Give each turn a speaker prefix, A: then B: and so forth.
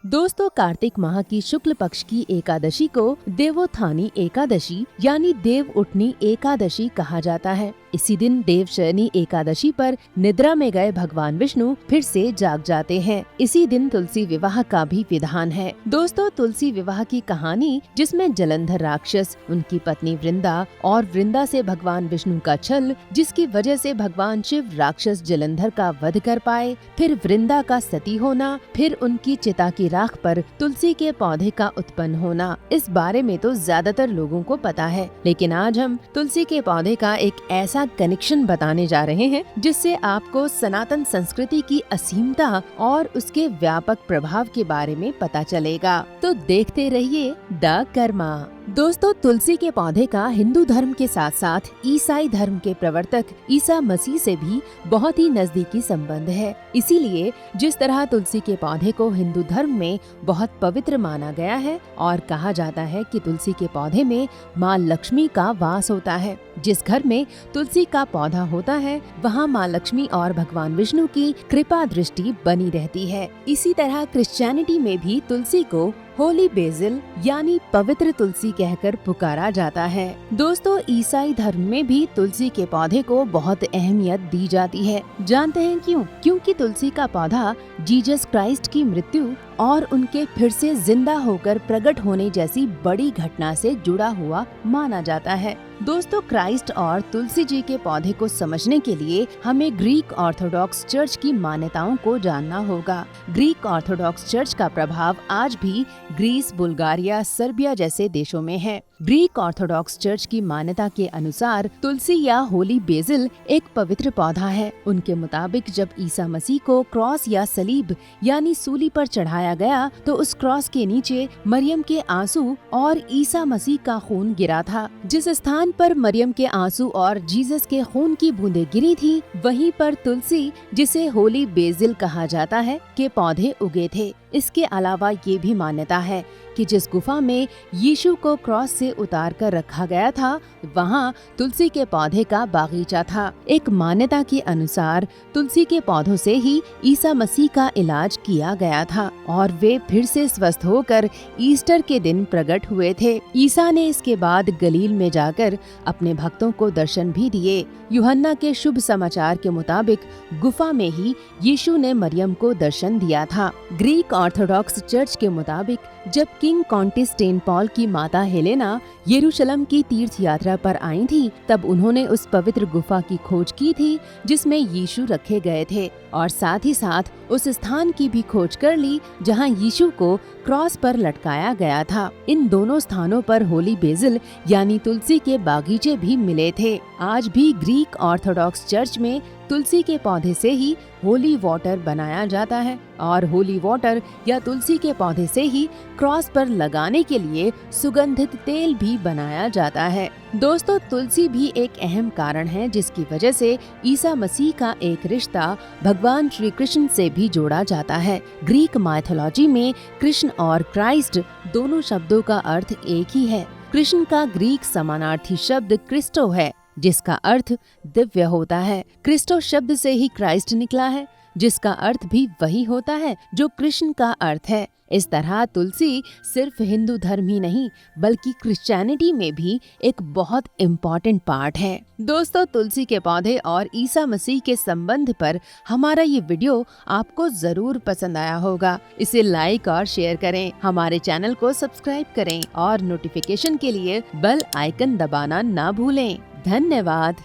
A: दोस्तों, कार्तिक माह की शुक्ल पक्ष की एकादशी को देवोत्थानी एकादशी यानी देव उठनी एकादशी कहा जाता है। इसी दिन देवशयनी एकादशी पर निद्रा में गए भगवान विष्णु फिर से जाग जाते हैं। इसी दिन तुलसी विवाह का भी विधान है। दोस्तों, तुलसी विवाह की कहानी, जिसमें जलंधर राक्षस, उनकी पत्नी वृंदा और वृंदा से भगवान विष्णु का छल, जिसकी वजह से भगवान शिव राक्षस जलंधर का वध कर पाए, फिर वृंदा का सती होना, फिर उनकी चिता की राख पर तुलसी के पौधे का उत्पन्न होना, इस बारे में तो ज्यादातर लोगों को पता है। लेकिन आज हम तुलसी के पौधे का एक ऐसा कनेक्शन बताने जा रहे हैं जिससे आपको सनातन संस्कृति की असीमता और उसके व्यापक प्रभाव के बारे में पता चलेगा। तो देखते रहिए द कर्मा। दोस्तों, तुलसी के पौधे का हिंदू धर्म के साथ साथ ईसाई धर्म के प्रवर्तक ईसा मसीह से भी बहुत ही नजदीकी संबंध है। इसीलिए जिस तरह तुलसी के पौधे को हिंदू धर्म में बहुत पवित्र माना गया है और कहा जाता है कि तुलसी के पौधे में माँ लक्ष्मी का वास होता है। जिस घर में तुलसी का पौधा होता है वहाँ माँ लक्ष्मी और भगवान विष्णु की कृपा दृष्टि बनी रहती है। इसी तरह क्रिश्चियनिटी में भी तुलसी को होली बेसिल यानी पवित्र तुलसी कहकर पुकारा जाता है। दोस्तों, ईसाई धर्म में भी तुलसी के पौधे को बहुत अहमियत दी जाती है। जानते हैं क्यों? क्योंकि तुलसी का पौधा जीसस क्राइस्ट की मृत्यु और उनके फिर से जिंदा होकर प्रकट होने जैसी बड़ी घटना से जुड़ा हुआ माना जाता है। दोस्तों, क्राइस्ट और तुलसी जी के पौधे को समझने के लिए हमें ग्रीक ऑर्थोडॉक्स चर्च की मान्यताओं को जानना होगा। ग्रीक ऑर्थोडॉक्स चर्च का प्रभाव आज भी ग्रीस, बुल्गारिया, सर्बिया जैसे देशों में है। ग्रीक ऑर्थोडॉक्स चर्च की मान्यता के अनुसार तुलसी या होली बेसिल एक पवित्र पौधा है। उनके मुताबिक जब ईसा मसीह को क्रॉस या सलीब यानी सूली पर चढ़ाया गया तो उस क्रॉस के नीचे मरियम के आंसू और ईसा मसीह का खून गिरा था। जिस स्थान पर मरियम के आंसू और जीसस के खून की बूंदें गिरी थी, वहीं पर तुलसी, जिसे होली बेसिल कहा जाता है, के पौधे उगे थे। इसके अलावा ये भी मान्यता है कि जिस गुफा में यीशु को क्रॉस से उतार कर रखा गया था, वहाँ तुलसी के पौधे का बागीचा था। एक मान्यता के अनुसार तुलसी के पौधों से ही ईसा मसीह का इलाज किया गया था और वे फिर से स्वस्थ होकर ईस्टर के दिन प्रकट हुए थे। ईसा ने इसके बाद गलील में जाकर अपने भक्तों को दर्शन भी दिए। यूहन्ना के शुभ समाचार के मुताबिक गुफा में ही यीशु ने मरियम को दर्शन दिया था। ग्रीक ऑर्थोडॉक्स चर्च के मुताबिक जब किंग कॉन्टिस्टेन पॉल की माता हेलेना यरूशलेम की तीर्थ यात्रा पर आई थी, तब उन्होंने उस पवित्र गुफा की खोज की थी जिसमें यीशु रखे गए थे और साथ ही साथ उस स्थान की भी खोज कर ली जहां यीशु को क्रॉस पर लटकाया गया था। इन दोनों स्थानों पर होली बेसिल यानी तुलसी के बागीचे भी मिले थे। आज भी ग्रीक ऑर्थोडॉक्स चर्च में तुलसी के पौधे से ही होली वाटर बनाया जाता है और होली वाटर या तुलसी के पौधे से ही क्रॉस पर लगाने के लिए सुगंधित तेल भी बनाया जाता है। दोस्तों, तुलसी भी एक अहम कारण है जिसकी वजह से ईसा मसीह का एक रिश्ता भगवान श्री कृष्ण से भी जोड़ा जाता है। ग्रीक माइथोलॉजी में कृष्ण और क्राइस्ट दोनों शब्दों का अर्थ एक ही है। कृष्ण का ग्रीक समानार्थी शब्द क्रिस्टो है, जिसका अर्थ दिव्य होता है। क्रिस्टो शब्द से ही क्राइस्ट निकला है, जिसका अर्थ भी वही होता है जो कृष्ण का अर्थ है। इस तरह तुलसी सिर्फ हिंदू धर्म ही नहीं बल्कि क्रिश्चियनिटी में भी एक बहुत इम्पोर्टेंट पार्ट है। दोस्तों, तुलसी के पौधे और ईसा मसीह के संबंध पर हमारा ये वीडियो आपको जरूर पसंद आया होगा। इसे लाइक और शेयर करें, हमारे चैनल को सब्सक्राइब करें और नोटिफिकेशन के लिए बेल आइकन दबाना ना भूलें। धन्यवाद।